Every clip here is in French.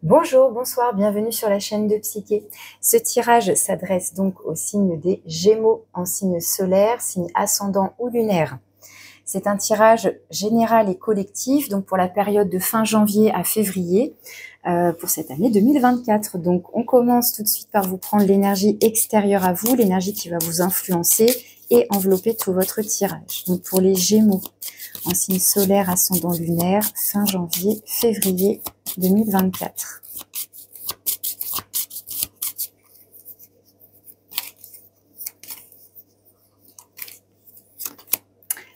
Bonjour, bonsoir, bienvenue sur la chaîne de Psyché. Ce tirage s'adresse donc au signe des Gémeaux en signe solaire, signe ascendant ou lunaire. C'est un tirage général et collectif, donc pour la période de fin janvier à février, pour cette année 2024. Donc on commence tout de suite par vous prendre l'énergie extérieure à vous, l'énergie qui va vous influencer et envelopper tout votre tirage. Donc pour les Gémeaux en signe solaire, ascendant lunaire, fin janvier, février 2024.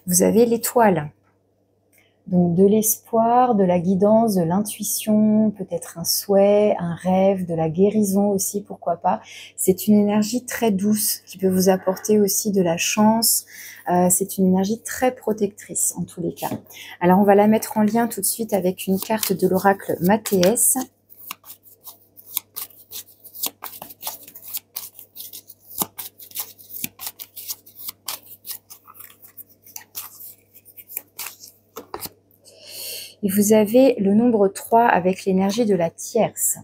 Vous avez l'étoile, donc de l'espoir, de la guidance, de l'intuition, peut-être un souhait, un rêve, de la guérison aussi, pourquoi pas. C'est une énergie très douce qui peut vous apporter aussi de la chance. C'est une énergie très protectrice en tous les cas. Alors on va la mettre en lien tout de suite avec une carte de l'oracle Mathéès. Et vous avez le nombre 3 avec l'énergie de la tierce.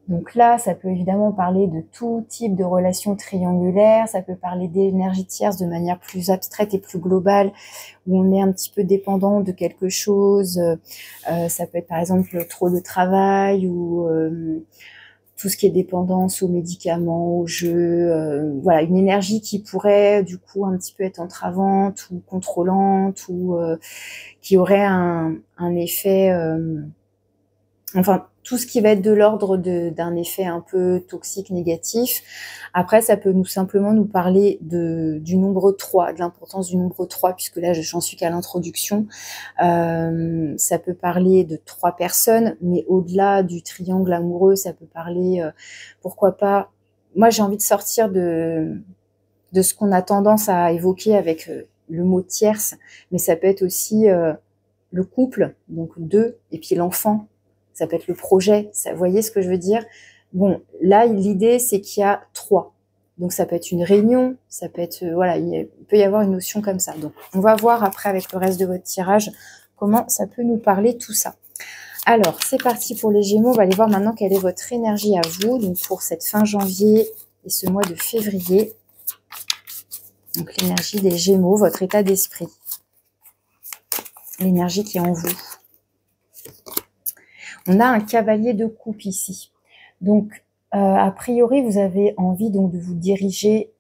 Donc là, ça peut évidemment parler de tout type de relations triangulaires, ça peut parler d'énergie tierce de manière plus abstraite et plus globale, où on est un petit peu dépendant de quelque chose. Ça peut être par exemple trop de travail ou tout ce qui est dépendance aux médicaments, aux jeux. Voilà, une énergie qui pourrait du coup un petit peu être entravante ou contrôlante ou qui aurait un effet... enfin, tout ce qui va être de l'ordre d'un effet un peu toxique, négatif. Après, ça peut simplement nous parler du nombre 3, de l'importance du nombre 3, puisque là, j'en suis qu'à l'introduction. Ça peut parler de 3 personnes, mais au-delà du triangle amoureux, ça peut parler, pourquoi pas... Moi, j'ai envie de sortir de ce qu'on a tendance à évoquer avec le mot tierce, mais ça peut être aussi le couple, donc 2, et puis l'enfant. Ça peut être le projet, vous voyez ce que je veux dire? Bon, là, l'idée, c'est qu'il y a 3. Donc, ça peut être une réunion, ça peut être... voilà, il peut y avoir une notion comme ça. Donc, on va voir après, avec le reste de votre tirage, comment ça peut nous parler, tout ça. Alors, c'est parti pour les Gémeaux. On va aller voir maintenant quelle est votre énergie à vous, donc pour cette fin janvier et ce mois de février. Donc, l'énergie des Gémeaux, votre état d'esprit. L'énergie qui est en vous. On a un cavalier de coupe ici. Donc, a priori, vous avez envie donc de vous diriger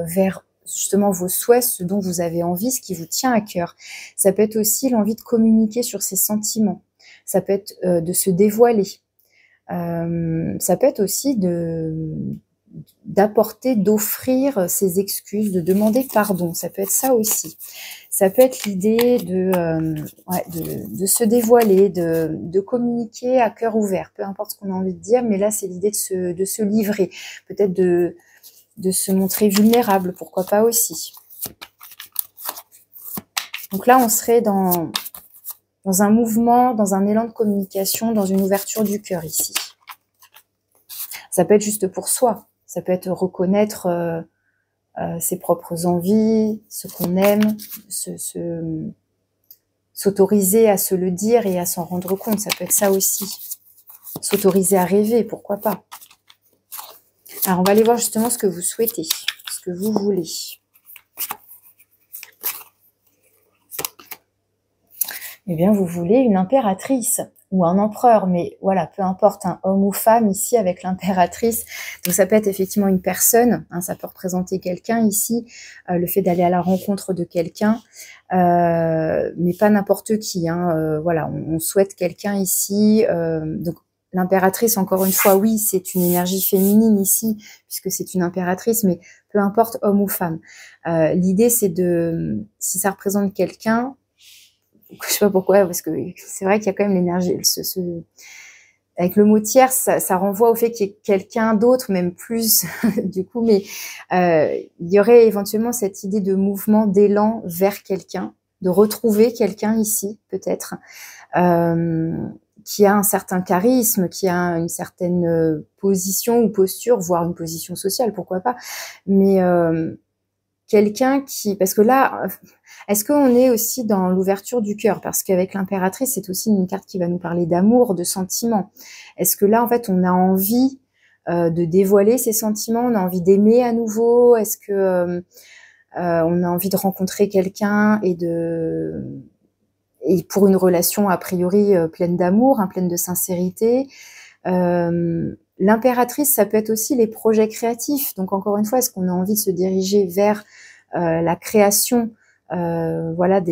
vers justement vos souhaits, ce dont vous avez envie, ce qui vous tient à cœur. Ça peut être aussi l'envie de communiquer sur ses sentiments. Ça peut être de se dévoiler. Ça peut être aussi d'apporter, d'offrir ses excuses, de demander pardon. Ça peut être ça aussi. Ça peut être l'idée de se dévoiler, de communiquer à cœur ouvert, peu importe ce qu'on a envie de dire, mais là c'est l'idée de se livrer, peut-être de se montrer vulnérable, pourquoi pas aussi. Donc là on serait dans un mouvement, dans un élan de communication, dans une ouverture du cœur ici. Ça peut être juste pour soi, ça peut être reconnaître ses propres envies, ce qu'on aime, s'autoriser à se le dire et à s'en rendre compte, ça peut être ça aussi. S'autoriser à rêver, pourquoi pas. Alors, on va aller voir justement ce que vous souhaitez, ce que vous voulez. Eh bien, vous voulez une impératrice ou un empereur, mais voilà, peu importe, un homme ou femme ici avec l'impératrice. Donc ça peut être effectivement une personne, hein, ça peut représenter quelqu'un ici, le fait d'aller à la rencontre de quelqu'un, mais pas n'importe qui. Hein, voilà, on souhaite quelqu'un ici. Donc l'impératrice, encore une fois, oui, c'est une énergie féminine ici, puisque c'est une impératrice, mais peu importe homme ou femme. L'idée, c'est si ça représente quelqu'un, je sais pas pourquoi, parce que c'est vrai qu'il y a quand même l'énergie, avec le mot tierce, ça renvoie au fait qu'il y ait quelqu'un d'autre, même plus, du coup, mais il y aurait éventuellement cette idée de mouvement, d'élan vers quelqu'un, de retrouver quelqu'un ici, peut-être, qui a un certain charisme, qui a une certaine position ou posture, voire une position sociale, pourquoi pas, mais quelqu'un qui... Parce que là, est-ce qu'on est aussi dans l'ouverture du cœur? Parce qu'avec l'impératrice, c'est aussi une carte qui va nous parler d'amour, de sentiments. Est-ce que là, en fait, on a envie de dévoiler ses sentiments? On a envie d'aimer à nouveau? Est-ce que on a envie de rencontrer quelqu'un et pour une relation a priori pleine d'amour, hein, pleine de sincérité? L'impératrice, ça peut être aussi les projets créatifs. Donc encore une fois, est-ce qu'on a envie de se diriger vers la création, voilà,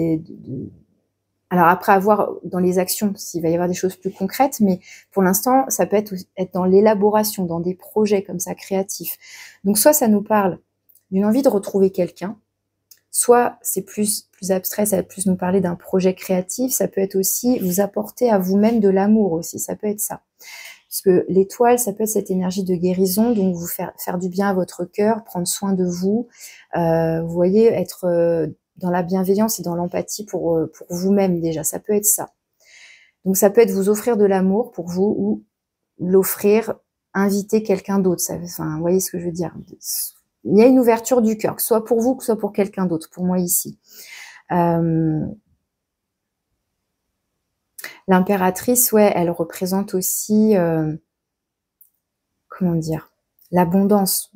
alors après avoir dans les actions, s'il va y avoir des choses plus concrètes, mais pour l'instant, ça peut être dans l'élaboration, dans des projets comme ça créatifs. Donc soit ça nous parle d'une envie de retrouver quelqu'un, soit c'est plus abstrait, ça va plus nous parler d'un projet créatif, ça peut être aussi vous apporter à vous-même de l'amour aussi, ça peut être ça. Parce que l'étoile, ça peut être cette énergie de guérison, donc vous faire du bien à votre cœur, prendre soin de vous, vous voyez, être dans la bienveillance et dans l'empathie pour vous-même déjà, ça peut être ça. Donc ça peut être vous offrir de l'amour pour vous ou l'offrir, inviter quelqu'un d'autre, enfin, vous voyez ce que je veux dire. Il y a une ouverture du cœur, que ce soit pour vous, que ce soit pour quelqu'un d'autre, pour moi ici. L'impératrice, ouais, elle représente aussi, comment dire, l'abondance.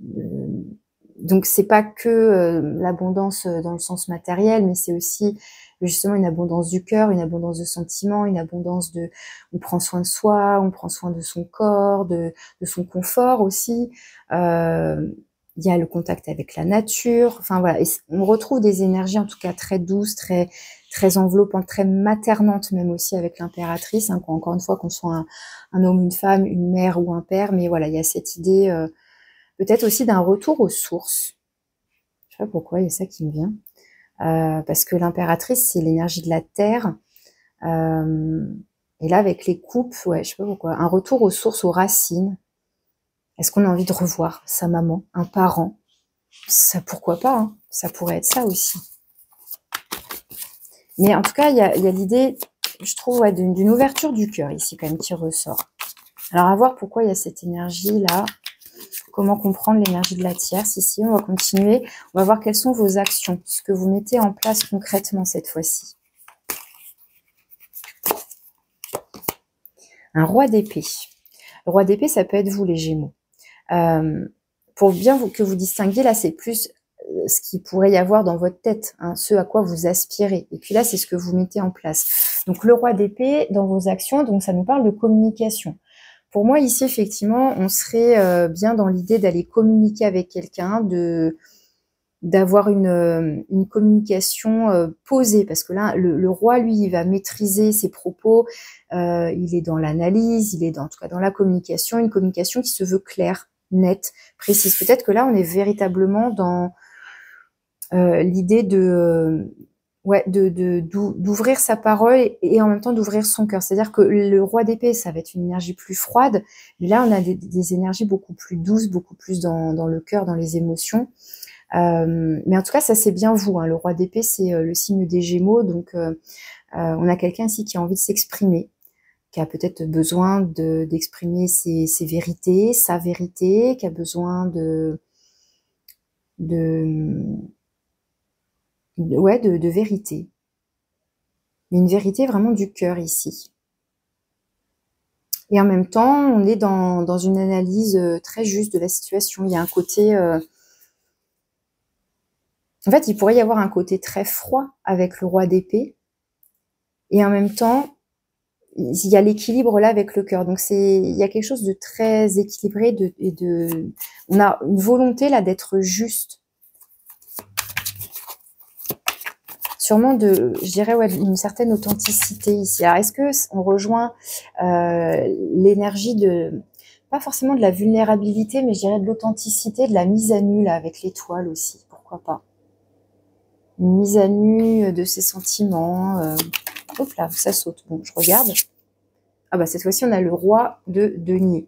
Donc c'est pas que l'abondance dans le sens matériel, mais c'est aussi justement une abondance du cœur, une abondance de sentiments, une abondance de... On prend soin de soi, on prend soin de son corps, de son confort aussi. Il y a le contact avec la nature. Enfin voilà, et on retrouve des énergies en tout cas très douces, très enveloppantes, très maternantes même aussi avec l'impératrice. Hein, encore une fois, qu'on soit un homme, une femme, une mère ou un père, mais voilà, il y a cette idée peut-être aussi d'un retour aux sources. Je sais pas pourquoi, il y a ça qui me vient. Parce que l'impératrice, c'est l'énergie de la terre. Et là, avec les coupes, ouais, je sais pas pourquoi, un retour aux sources, aux racines. Est-ce qu'on a envie de revoir sa maman, un parent? Ça, pourquoi pas, hein, ça pourrait être ça aussi. Mais en tout cas, il y a l'idée, je trouve, ouais, d'une ouverture du cœur ici, quand même, qui ressort. Alors, à voir pourquoi il y a cette énergie-là. Comment comprendre l'énergie de la tierce ici? On va continuer. On va voir quelles sont vos actions, ce que vous mettez en place concrètement cette fois-ci. Un roi d'épée. Le roi d'épée, ça peut être vous, les Gémeaux. Pour bien que vous distinguiez, là, c'est plus ce qu'il pourrait y avoir dans votre tête, hein, ce à quoi vous aspirez. Et puis là, c'est ce que vous mettez en place. Donc, le roi d'épée, dans vos actions, donc ça nous parle de communication. Pour moi, ici, effectivement, on serait bien dans l'idée d'aller communiquer avec quelqu'un, d'avoir une communication posée, parce que là, le roi, lui, il va maîtriser ses propos, il est dans l'analyse, il est en tout cas dans la communication, une communication qui se veut claire, nette, précise. Peut-être que là, on est véritablement dans l'idée d'ouvrir sa parole et en même temps d'ouvrir son cœur. C'est-à-dire que le roi d'épée, ça va être une énergie plus froide, mais là, on a des énergies beaucoup plus douces, beaucoup plus dans le cœur, dans les émotions. Mais en tout cas, ça c'est bien vous, hein. Le roi d'épée, c'est le signe des Gémeaux, donc on a quelqu'un ici qui a envie de s'exprimer, qui a peut-être besoin d'exprimer ses vérités, sa vérité, qui a besoin de vérité. Une vérité vraiment du cœur ici. Et en même temps, on est dans une analyse très juste de la situation. Il y a un côté... En fait, il pourrait y avoir un côté très froid avec le roi d'épée. Et en même temps, il y a l'équilibre là avec le cœur. Donc il y a quelque chose de très équilibré on a une volonté là d'être juste. Sûrement je dirais, ouais, une certaine authenticité ici. Alors, est-ce que on rejoint l'énergie pas forcément de la vulnérabilité, mais je dirais de l'authenticité, de la mise à nu là avec l'étoile aussi, pourquoi pas. Une mise à nu de ses sentiments. Hop là, ça saute. Bon, je regarde. Ah bah cette fois-ci, on a le roi de denier.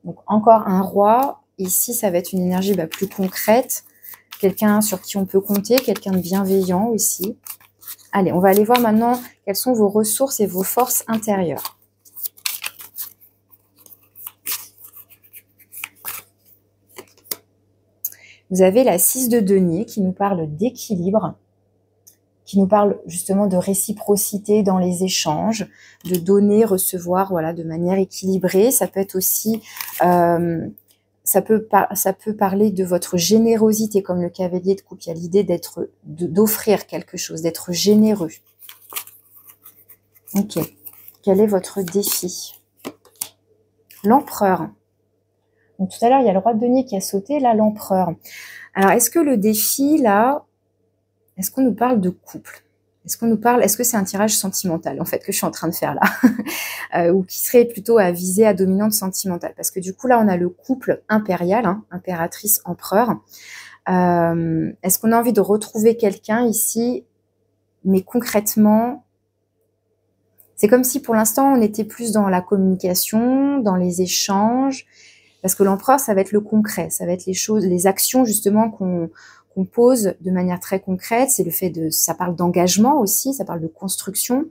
Donc encore un roi. Ici, ça va être une énergie plus concrète. Quelqu'un sur qui on peut compter, quelqu'un de bienveillant aussi. Allez, on va aller voir maintenant quelles sont vos ressources et vos forces intérieures. Vous avez la 6 de denier qui nous parle d'équilibre, qui nous parle justement de réciprocité dans les échanges, de donner, recevoir, voilà, de manière équilibrée. Ça peut être aussi, ça peut parler de votre générosité, comme le cavalier de coupe. Il y a l'idée d'offrir quelque chose, d'être généreux. Ok. Quel est votre défi? L'empereur. Donc tout à l'heure, il y a le roi de denier qui a sauté, là, l'empereur. Alors, est-ce que le défi, là, est-ce qu'on nous parle de couple? Est-ce que c'est un tirage sentimental, en fait, que je suis en train de faire là? Ou qui serait plutôt à viser à dominante sentimentale? Parce que du coup, là, on a le couple impérial, hein, impératrice, empereur. Est-ce qu'on a envie de retrouver quelqu'un ici? Mais concrètement, c'est comme si pour l'instant, on était plus dans la communication, dans les échanges, parce que l'empereur, ça va être le concret, ça va être les choses, les actions justement qu'on pose de manière très concrète. C'est le fait ça parle d'engagement aussi, ça parle de construction.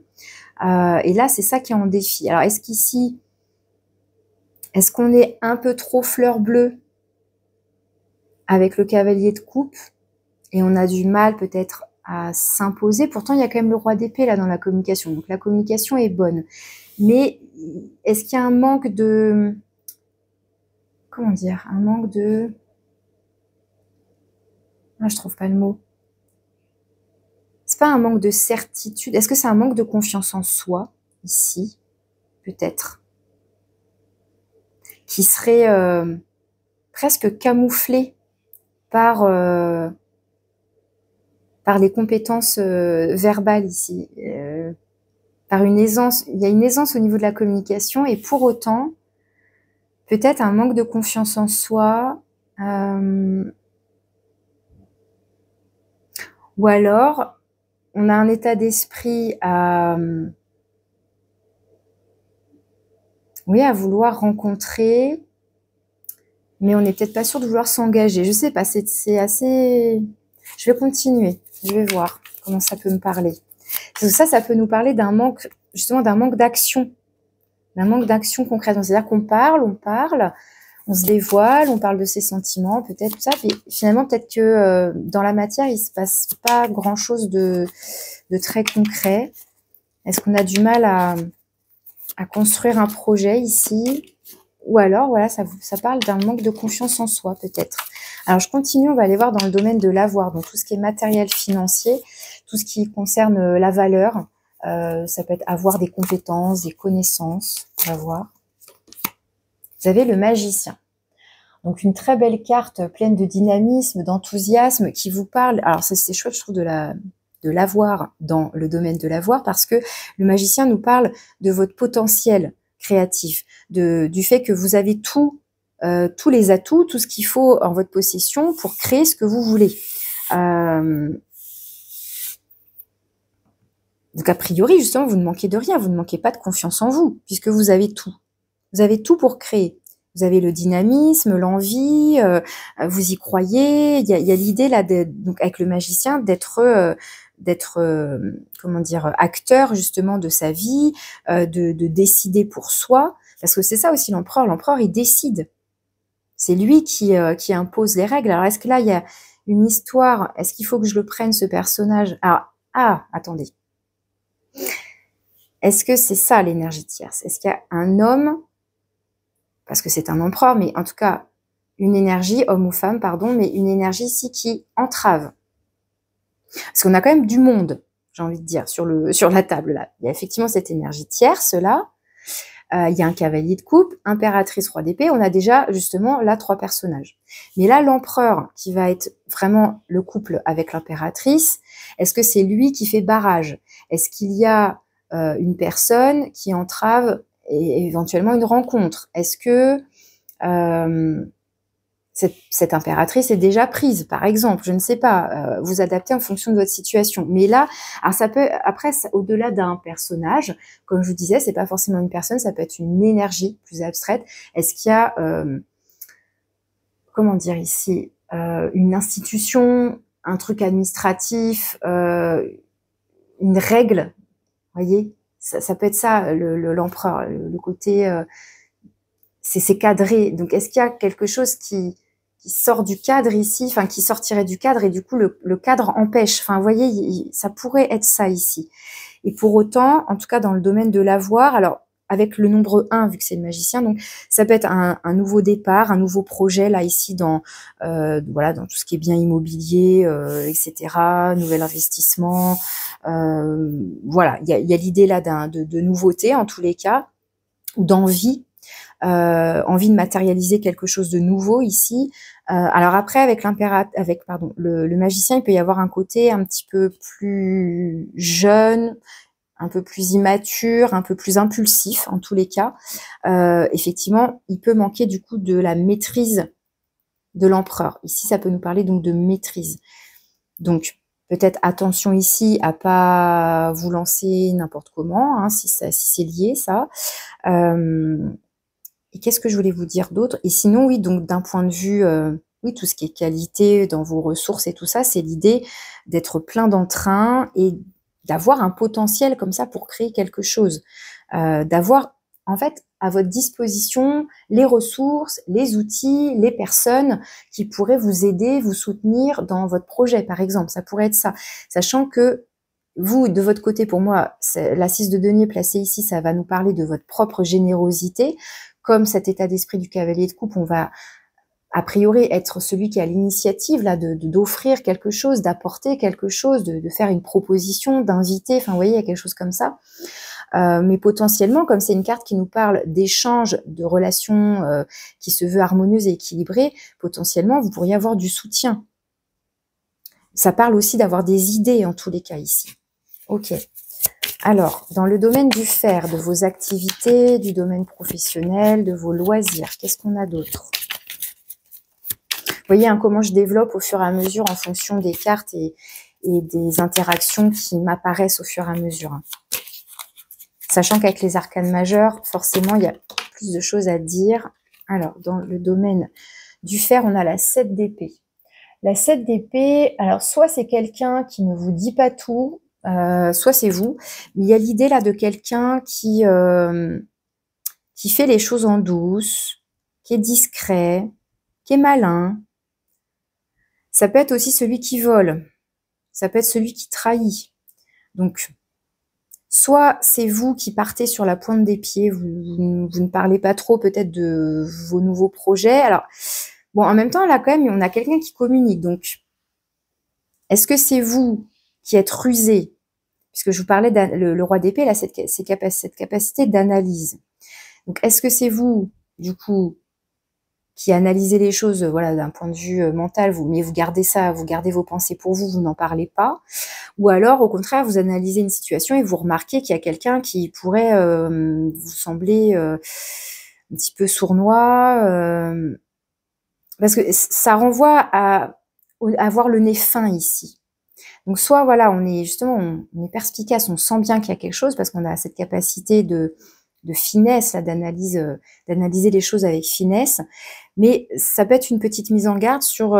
Et là, c'est ça qui est en défi. Alors, est-ce qu'on est un peu trop fleur bleue avec le cavalier de coupe et on a du mal peut-être à s'imposer? Pourtant, il y a quand même le roi d'épée là dans la communication. Donc, la communication est bonne. Mais est-ce qu'il y a un manque de... Comment dire? Un manque de... Ah, je trouve pas le mot. C'est pas un manque de certitude. Est-ce que c'est un manque de confiance en soi, ici? Peut-être. Qui serait presque camouflé par les compétences verbales ici. Par une aisance. Il y a une aisance au niveau de la communication et pour autant, peut-être un manque de confiance en soi. Ou alors, on a un état d'esprit à vouloir rencontrer, mais on n'est peut-être pas sûr de vouloir s'engager. Je sais pas, c'est assez... Je vais continuer, je vais voir comment ça peut me parler. Ça peut nous parler d'un manque, justement d'un manque d'action concrète. C'est-à-dire qu'on parle, on se dévoile, on parle de ses sentiments, peut-être tout ça, puis finalement peut-être que dans la matière, il se passe pas grand-chose de très concret. Est-ce qu'on a du mal à construire un projet ici? Ou alors, voilà, ça parle d'un manque de confiance en soi, peut-être. Alors, je continue, on va aller voir dans le domaine de l'avoir, donc tout ce qui est matériel financier, tout ce qui concerne la valeur. Ça peut être avoir des compétences, des connaissances, on va voir. Vous avez le magicien. Donc, une très belle carte pleine de dynamisme, d'enthousiasme, qui vous parle... Alors, c'est chouette, je trouve, de l'avoir dans le domaine de l'avoir, parce que le magicien nous parle de votre potentiel créatif, du fait que vous avez tous les atouts, tout ce qu'il faut en votre possession pour créer ce que vous voulez. Donc, a priori, justement, vous ne manquez de rien, vous ne manquez pas de confiance en vous, puisque vous avez tout. Vous avez tout pour créer. Vous avez le dynamisme, l'envie, vous y croyez. Il y a l'idée là, donc avec le magicien, d'être comment dire, acteur justement de sa vie, de décider pour soi, parce que c'est ça aussi l'empereur. L'empereur, il décide. C'est lui qui impose les règles. Alors est-ce que là il y a une histoire? Est-ce qu'il faut que je le prenne ce personnage? Alors, attendez. Est-ce que c'est ça l'énergie tierce? Est-ce qu'il y a un homme, parce que c'est un empereur, mais en tout cas une énergie, homme ou femme, pardon, mais une énergie ici qui entrave? Parce qu'on a quand même du monde, j'ai envie de dire, sur la table là. Il y a effectivement cette énergie tierce là. Il y a un cavalier de coupe, impératrice, roi d'épée. On a déjà justement là 3 personnages. Mais là, l'empereur qui va être vraiment le couple avec l'impératrice, est-ce que c'est lui qui fait barrage? Est-ce qu'il y a une personne qui entrave et éventuellement une rencontre? Est-ce que cette impératrice est déjà prise, par exemple, je ne sais pas, vous adaptez en fonction de votre situation. Mais là, alors ça peut, après, au-delà d'un personnage, comme je vous disais, c'est pas forcément une personne, ça peut être une énergie plus abstraite. Est-ce qu'il y a, comment dire ici, une institution, un truc administratif, une règle, voyez, ça peut être ça, l'empereur, le côté, c'est cadré. Donc, est-ce qu'il y a quelque chose qui sort du cadre ici, enfin qui sortirait du cadre et du coup le cadre empêche. Enfin, vous voyez, ça pourrait être ça ici. Et pour autant, en tout cas dans le domaine de l'avoir, alors avec le nombre 1, vu que c'est le magicien, donc ça peut être un nouveau départ, un nouveau projet, là ici dans voilà, dans tout ce qui est bien immobilier, etc., nouvel investissement. Voilà, il y a l'idée là de nouveauté en tous les cas, ou d'envie. Envie de matérialiser quelque chose de nouveau ici. Alors après, avec le magicien, il peut y avoir un côté un petit peu plus jeune, un peu plus immature, un peu plus impulsif en tous les cas. Effectivement, il peut manquer du coup de la maîtrise de l'empereur. Ici, ça peut nous parler donc de maîtrise. Donc, peut-être attention ici à pas vous lancer n'importe comment, hein, si c'est lié ça. Et qu'est-ce que je voulais vous dire d'autre? Et sinon, oui, donc d'un point de vue, oui, tout ce qui est qualité dans vos ressources et tout ça, c'est l'idée d'être plein d'entrain et d'avoir un potentiel comme ça pour créer quelque chose. D'avoir, en fait, à votre disposition les ressources, les outils, les personnes qui pourraient vous aider, vous soutenir dans votre projet, par exemple. Ça pourrait être ça. Sachant que vous, de votre côté, pour moi, la 6 de denier placée ici, ça va nous parler de votre propre générosité. Comme cet état d'esprit du cavalier de coupe, on va a priori être celui qui a l'initiative là d'offrir quelque chose, d'apporter quelque chose, de faire une proposition, d'inviter. Enfin, vous voyez, il y a quelque chose comme ça. Mais potentiellement, comme c'est une carte qui nous parle d'échange, de relations qui se veut harmonieuse et équilibrée, potentiellement, vous pourriez avoir du soutien. Ça parle aussi d'avoir des idées en tous les cas ici. Ok. Alors, dans le domaine du faire, de vos activités, du domaine professionnel, de vos loisirs, qu'est-ce qu'on a d'autre? Vous voyez hein, comment je développe au fur et à mesure en fonction des cartes et des interactions qui m'apparaissent au fur et à mesure. Hein. Sachant qu'avec les arcanes majeures, forcément, il y a plus de choses à dire. Alors, dans le domaine du faire, on a la 7 d'épée. La 7 d'épée, alors soit c'est quelqu'un qui ne vous dit pas tout, soit c'est vous, mais il y a l'idée là de quelqu'un qui fait les choses en douce, qui est discret, qui est malin. Ça peut être aussi celui qui vole, ça peut être celui qui trahit. Donc, soit c'est vous qui partez sur la pointe des pieds, vous ne parlez pas trop peut-être de vos nouveaux projets. Alors, bon, en même temps, là quand même, on a quelqu'un qui communique, donc est-ce que c'est vous qui êtes rusé? Puisque je vous parlais, le roi d'épée, là, cette capacité d'analyse. Donc, est-ce que c'est vous, du coup, qui analysez les choses, voilà, d'un point de vue mental, mais vous gardez ça, vous gardez vos pensées pour vous, vous n'en parlez pas? Ou alors, au contraire, vous analysez une situation et vous remarquez qu'il y a quelqu'un qui pourrait vous sembler un petit peu sournois, parce que ça renvoie à avoir le nez fin ici. Donc soit voilà, on est perspicace, on sent bien qu'il y a quelque chose parce qu'on a cette capacité de finesse là, d'analyser les choses avec finesse, mais ça peut être une petite mise en garde sur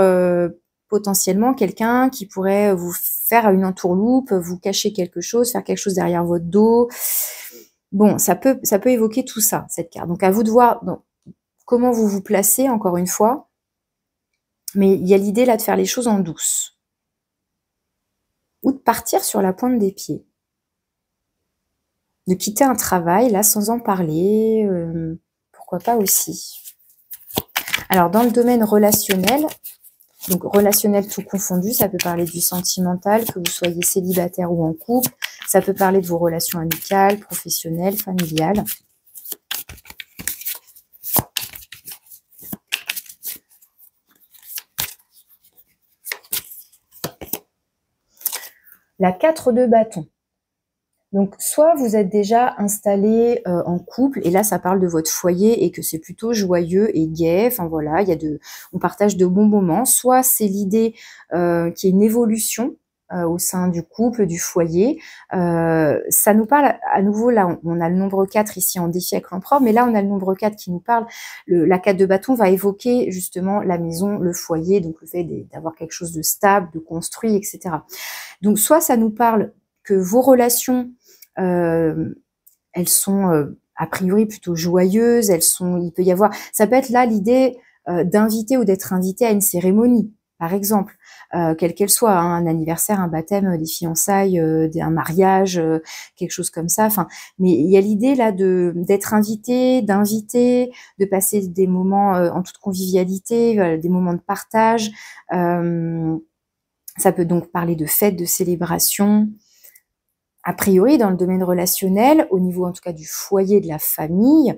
potentiellement quelqu'un qui pourrait vous faire une entourloupe, vous cacher quelque chose, faire quelque chose derrière votre dos. Bon, ça peut évoquer tout ça, cette carte. Donc à vous de voir comment vous vous placez, encore une fois, mais il y a l'idée là de faire les choses en douce. Ou de partir sur la pointe des pieds. De quitter un travail, là, sans en parler, pourquoi pas aussi. Alors, dans le domaine relationnel, donc relationnel tout confondu, ça peut parler du sentimental, que vous soyez célibataire ou en couple, ça peut parler de vos relations amicales, professionnelles, familiales. La 4 de bâton. Donc, soit vous êtes déjà installé en couple, et là, ça parle de votre foyer et que c'est plutôt joyeux et gai. Enfin voilà, on partage de bons moments. Soit c'est l'idée qu'il y ait une évolution au sein du couple, du foyer. Ça nous parle à nouveau, là, on a le nombre 4 ici en défi avec l'empereur, mais là, on a le nombre 4 qui nous parle. La 4 de bâton va évoquer justement la maison, le foyer, donc le fait d'avoir quelque chose de stable, de construit, etc. Donc, soit ça nous parle que vos relations, elles sont a priori plutôt joyeuses, il peut y avoir, ça peut être là l'idée d'inviter ou d'être invité à une cérémonie, par exemple, quelle qu'elle soit, hein, un anniversaire, un baptême, des fiançailles, un mariage, quelque chose comme ça. Enfin, mais il y a l'idée là d'être invité, d'inviter, de passer des moments en toute convivialité, des moments de partage. Ça peut donc parler de fêtes, de célébrations. A priori, dans le domaine relationnel, au niveau en tout cas du foyer, de la famille,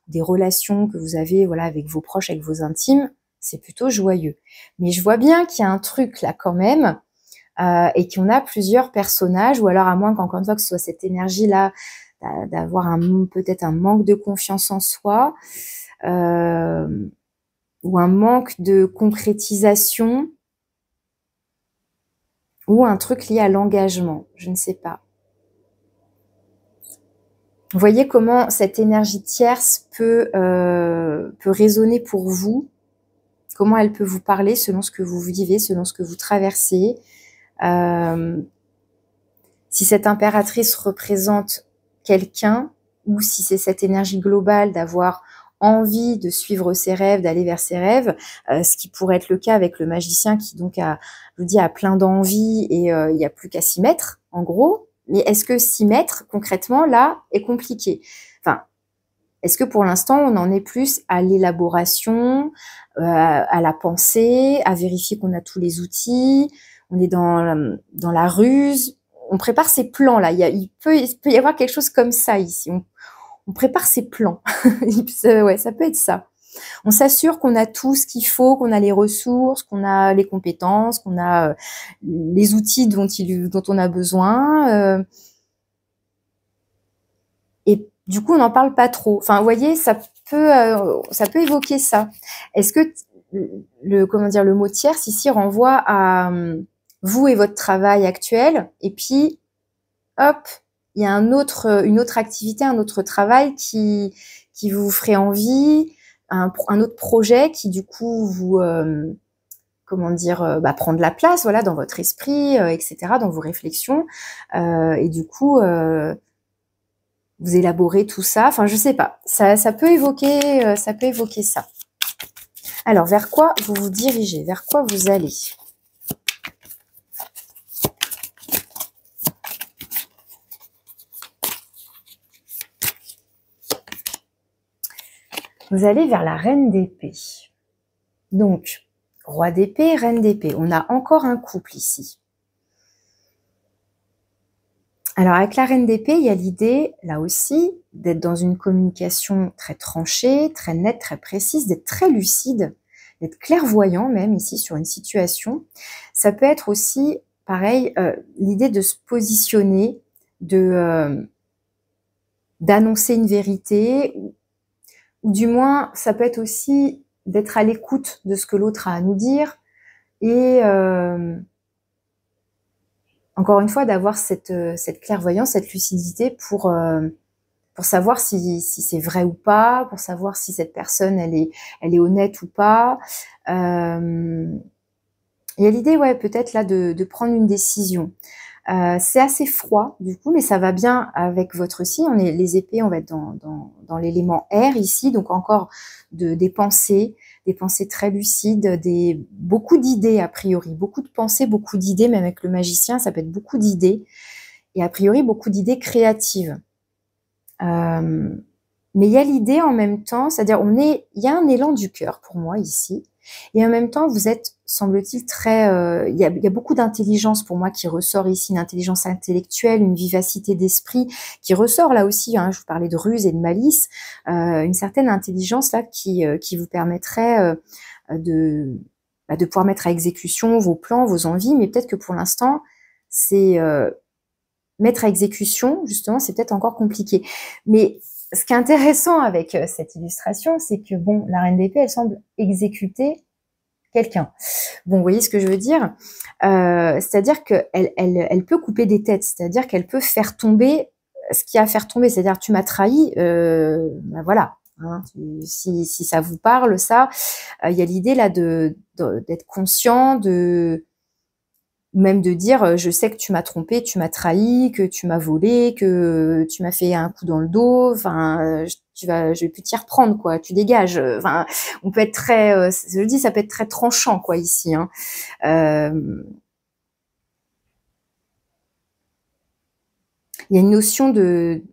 des relations que vous avez voilà, avec vos proches, avec vos intimes, c'est plutôt joyeux. Mais je vois bien qu'il y a un truc là quand même, et qu'on a plusieurs personnages, ou alors à moins qu'encore une fois que ce soit cette énergie-là, d'avoir peut-être un manque de confiance en soi, ou un manque de concrétisation, ou un truc lié à l'engagement, je ne sais pas. Vous voyez comment cette énergie tierce peut résonner pour vous, comment elle peut vous parler selon ce que vous vivez, selon ce que vous traversez. Si cette impératrice représente quelqu'un, ou si c'est cette énergie globale d'avoir envie de suivre ses rêves, d'aller vers ses rêves, ce qui pourrait être le cas avec le magicien qui donc a, je vous dis, a plein d'envie et il n'y a plus qu'à s'y mettre, en gros. Mais est-ce que s'y mettre concrètement là est compliqué? Enfin, est-ce que pour l'instant on en est plus à l'élaboration, à la pensée, à vérifier qu'on a tous les outils, on est dans la ruse, on prépare ses plans là. Il peut y avoir quelque chose comme ça ici. On prépare ses plans. Ouais, ça peut être ça. On s'assure qu'on a tout ce qu'il faut, qu'on a les ressources, qu'on a les compétences, qu'on a les outils dont on a besoin. Et du coup, on n'en parle pas trop. Enfin, vous voyez, ça peut évoquer ça. Est-ce que le mot tierce ici renvoie à vous et votre travail actuel, et puis hop, il y a une autre activité, un autre travail qui vous ferait envie, un autre projet qui du coup vous prend de la place, voilà, dans votre esprit, etc., dans vos réflexions, et du coup vous élaborez tout ça. Enfin, je sais pas, ça peut évoquer ça. Alors, vers quoi vous vous dirigez, vers quoi vous allez? Vous allez vers la reine d'épée. Donc, roi d'épée, reine d'épée. On a encore un couple ici. Alors, avec la reine d'épée, il y a l'idée, là aussi, d'être dans une communication très tranchée, très nette, très précise, d'être très lucide, d'être clairvoyant même ici sur une situation. Ça peut être aussi, pareil, l'idée de se positionner, d'annoncer une vérité, ou du moins, ça peut être aussi d'être à l'écoute de ce que l'autre a à nous dire, et encore une fois, d'avoir cette clairvoyance, cette lucidité pour savoir si c'est vrai ou pas, pour savoir si cette personne, elle est honnête ou pas. Il y a l'idée, ouais, peut-être là, de prendre une décision. C'est assez froid du coup, mais ça va bien avec votre signe. Les épées, on va être dans l'élément air ici, donc encore des pensées très lucides, beaucoup d'idées a priori, beaucoup de pensées, beaucoup d'idées, même avec le magicien, ça peut être beaucoup d'idées, et a priori beaucoup d'idées créatives. Mais il y a l'idée en même temps, c'est-à-dire il y a un élan du cœur pour moi ici, et en même temps vous êtes, semble-t-il, très, il y a beaucoup d'intelligence pour moi qui ressort ici, une intelligence intellectuelle, une vivacité d'esprit qui ressort là aussi, hein, je vous parlais de ruse et de malice, une certaine intelligence là qui vous permettrait de pouvoir mettre à exécution vos plans, vos envies, mais peut-être que pour l'instant, c'est mettre à exécution, justement, c'est peut-être encore compliqué. Mais ce qui est intéressant avec cette illustration, c'est que, bon, la reine d'épée, elle semble exécuter quelqu'un. Bon, vous voyez ce que je veux dire? C'est-à-dire qu'elle peut couper des têtes, c'est-à-dire qu'elle peut faire tomber ce qu'il y a à faire tomber, c'est-à-dire tu m'as trahi, ben voilà. Hein, si ça vous parle, ça, il y a l'idée là d'être conscient, même de dire je sais que tu m'as trompé, tu m'as trahi, que tu m'as volé, que tu m'as fait un coup dans le dos, enfin je vais plus t'y reprendre, quoi, tu dégages. Enfin, on peut être très, je le dis, ça peut être très tranchant, quoi, ici. Hein. Il y a une notion de,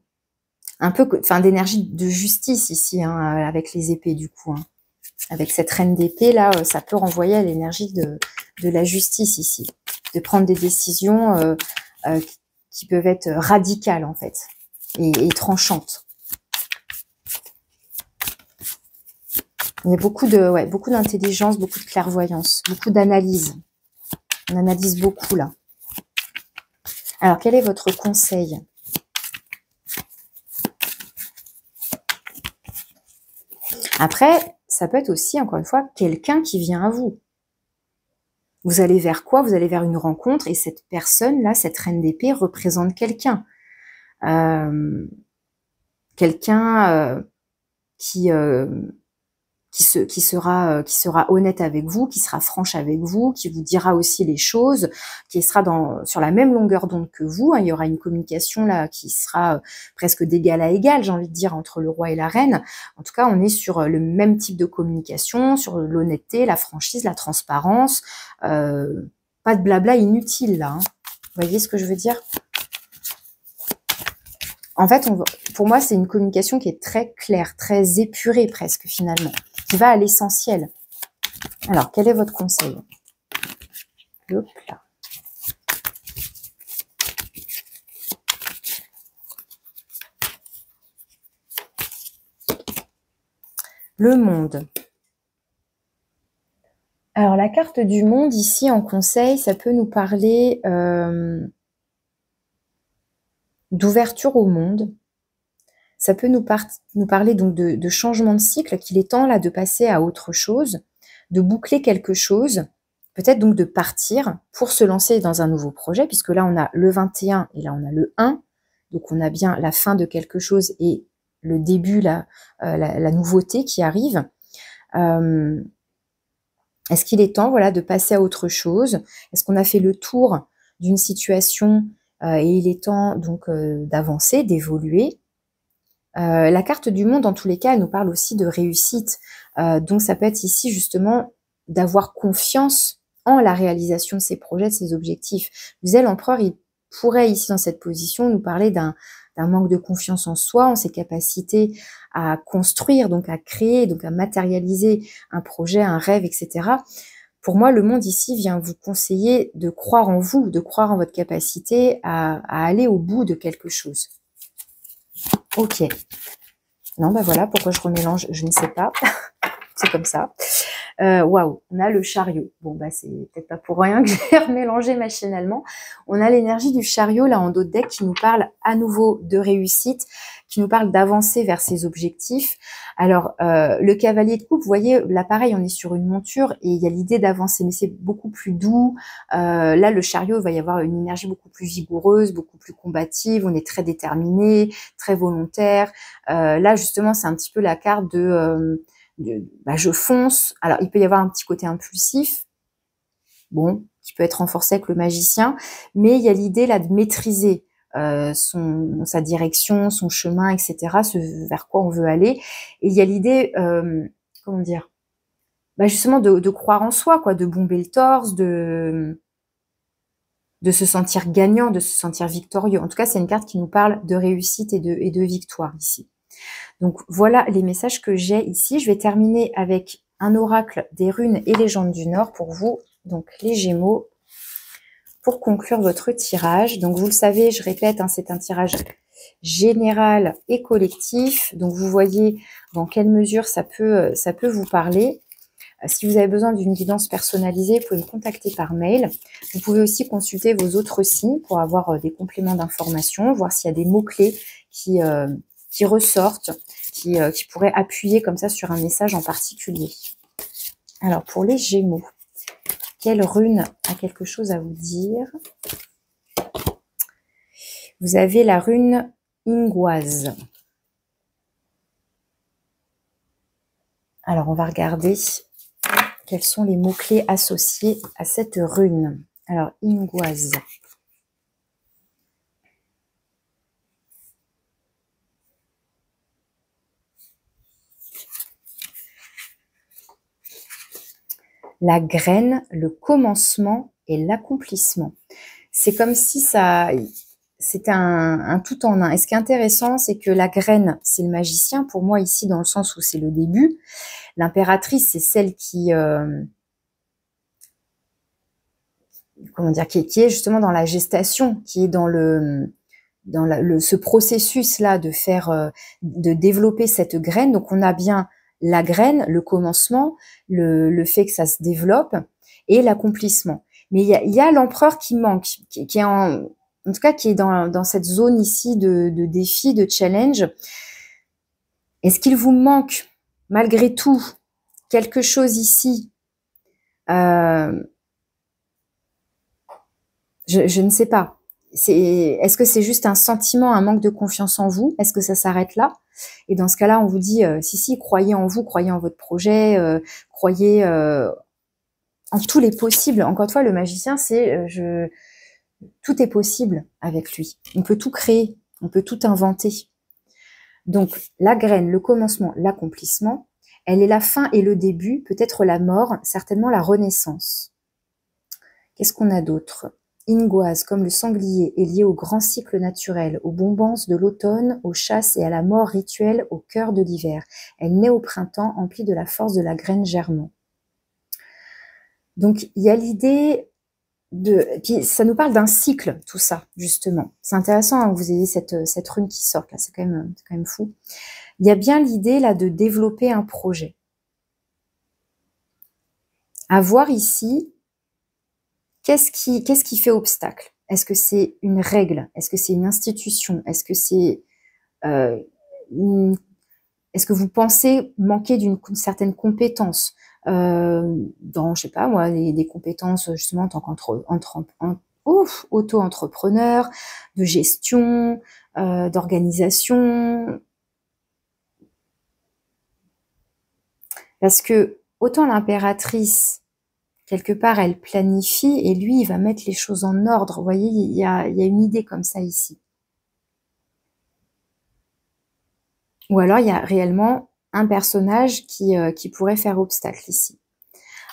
un peu, enfin, d'énergie de justice ici, hein, avec les épées, du coup. Hein. Avec cette reine d'épée, là, ça peut renvoyer à l'énergie de la justice ici. De prendre des décisions qui peuvent être radicales, en fait, et tranchantes. Il y a beaucoup d'intelligence, beaucoup de clairvoyance, beaucoup d'analyse. On analyse beaucoup, là. Alors, quel est votre conseil? Après, ça peut être aussi, encore une fois, quelqu'un qui vient à vous. Vous allez vers quoi? Vous allez vers une rencontre et cette personne-là, cette reine d'épée, représente quelqu'un. Quelqu'un qui sera honnête avec vous, qui sera franche avec vous, qui vous dira aussi les choses, qui sera sur la même longueur d'onde que vous. Hein. Il y aura une communication là qui sera presque d'égal à égal, j'ai envie de dire, entre le roi et la reine. En tout cas, on est sur le même type de communication, sur l'honnêteté, la franchise, la transparence. Pas de blabla inutile là. Hein. Vous voyez ce que je veux dire? En fait, pour moi, c'est une communication qui est très claire, très épurée presque finalement, qui va à l'essentiel. Alors, quel est votre conseil? Hop là. Le monde. Alors, la carte du monde, ici, en conseil, ça peut nous parler d'ouverture au monde. Ça peut nous parler donc de changement de cycle, qu'il est temps là de passer à autre chose, de boucler quelque chose, peut-être donc de partir pour se lancer dans un nouveau projet, puisque là on a le 21 et là on a le 1, donc on a bien la fin de quelque chose et le début, la nouveauté qui arrive. Est-ce qu'il est temps de passer à autre chose? Est-ce qu'on a fait le tour d'une situation et il est temps donc d'avancer, d'évoluer? La carte du monde, dans tous les cas, elle nous parle aussi de réussite. Donc, ça peut être ici, justement, d'avoir confiance en la réalisation de ses projets, de ses objectifs. Vous savez, l'empereur, il pourrait, ici, dans cette position, nous parler d'un manque de confiance en soi, en ses capacités à construire, donc à créer, donc à matérialiser un projet, un rêve, etc. Pour moi, le monde, ici, vient vous conseiller de croire en vous, de croire en votre capacité à aller au bout de quelque chose. Ok. Non, bah voilà, pourquoi je remélange, je ne sais pas. C'est comme ça. Waouh, on a le chariot. Bon, bah c'est peut-être pas pour rien que j'ai remélangé machinalement. On a l'énergie du chariot, là, en dos de deck, qui nous parle à nouveau de réussite, qui nous parle d'avancer vers ses objectifs. Alors, le cavalier de coupe, vous voyez, là, pareil, on est sur une monture et il y a l'idée d'avancer, mais c'est beaucoup plus doux. Là, le chariot, il va y avoir une énergie beaucoup plus vigoureuse, beaucoup plus combative. On est très déterminé, très volontaire. Là, justement, c'est un petit peu la carte je fonce. Alors, il peut y avoir un petit côté impulsif, bon, qui peut être renforcé avec le magicien, mais il y a l'idée là de maîtriser sa direction, son chemin, etc., vers quoi on veut aller. Et il y a l'idée, comment dire, justement de croire en soi, quoi, de bomber le torse, de se sentir gagnant, de se sentir victorieux. En tout cas, c'est une carte qui nous parle de réussite et de victoire ici. Donc voilà les messages que j'ai ici. Je vais terminer avec un oracle des runes et légendes du Nord pour vous, donc les Gémeaux, pour conclure votre tirage. Donc vous le savez, je répète, hein, c'est un tirage général et collectif. Donc vous voyez dans quelle mesure ça peut vous parler. Si vous avez besoin d'une guidance personnalisée, vous pouvez me contacter par mail. Vous pouvez aussi consulter vos autres signes pour avoir des compléments d'information, voir s'il y a des mots-clés qui ressortent, qui pourraient appuyer comme ça sur un message en particulier. Alors, pour les Gémeaux, quelle rune a quelque chose à vous dire? Vous avez la rune Ingoise. Alors, on va regarder quels sont les mots-clés associés à cette rune. Alors, Ingoise. la graine, le commencement et l'accomplissement. C'est comme si ça, c'était un tout en un. Et ce qui est intéressant, c'est que la graine, c'est le magicien, pour moi ici, dans le sens où c'est le début. L'impératrice, c'est celle qui, comment dire, qui est justement dans la gestation, qui est dans ce processus-là de faire, de développer cette graine. Donc, on a bien la graine, le commencement, le fait que ça se développe et l'accomplissement. Mais il y a l'empereur qui manque, qui est en tout cas, qui est dans cette zone ici de défi, de challenge. Est-ce qu'il vous manque, malgré tout, quelque chose ici? Je ne sais pas. Est-ce que c'est juste un sentiment, un manque de confiance en vous? Est-ce que ça s'arrête là? Et dans ce cas-là, on vous dit, si, croyez en vous, croyez en votre projet, croyez en tous les possibles. Encore une fois, le magicien, c'est tout est possible avec lui. On peut tout créer, on peut tout inventer. Donc, la graine, le commencement, l'accomplissement, elle est la fin et le début, peut-être la mort, certainement la renaissance. Qu'est-ce qu'on a d'autre? Ingoise, comme le sanglier, est liée au grand cycle naturel, aux bombances de l'automne, aux chasses et à la mort rituelle au cœur de l'hiver. Elle naît au printemps, emplie de la force de la graine germant. Donc, il y a l'idée puis ça nous parle d'un cycle, tout ça, justement. C'est intéressant hein, que vous ayez cette rune qui sort, là, c'est quand même fou. Il y a bien l'idée, là, de développer un projet. À voir ici, qu'est-ce qui fait obstacle? Est-ce que c'est une règle? Est-ce que c'est une institution? Est-ce que c'est... est-ce que vous pensez manquer d'une certaine compétence dans, je sais pas moi, des compétences justement en tant auto-entrepreneur, de gestion, d'organisation. Parce que autant l'impératrice, quelque part, elle planifie et lui, il va mettre les choses en ordre. Vous voyez, il y a une idée comme ça ici. Ou alors, il y a réellement un personnage qui pourrait faire obstacle ici.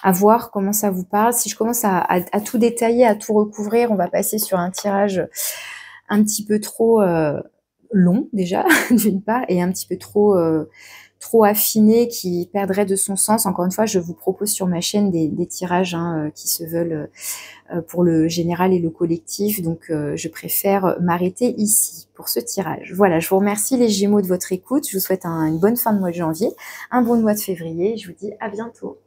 À voir comment ça vous parle. Si je commence à tout détailler, à tout recouvrir, on va passer sur un tirage un petit peu trop long déjà, d'une part, et un petit peu trop affiné, qui perdrait de son sens. Encore une fois, je vous propose sur ma chaîne des tirages hein, qui se veulent pour le général et le collectif. Donc, je préfère m'arrêter ici pour ce tirage. Voilà, je vous remercie les Gémeaux de votre écoute. Je vous souhaite une bonne fin de mois de janvier, un bon mois de février. Je vous dis à bientôt.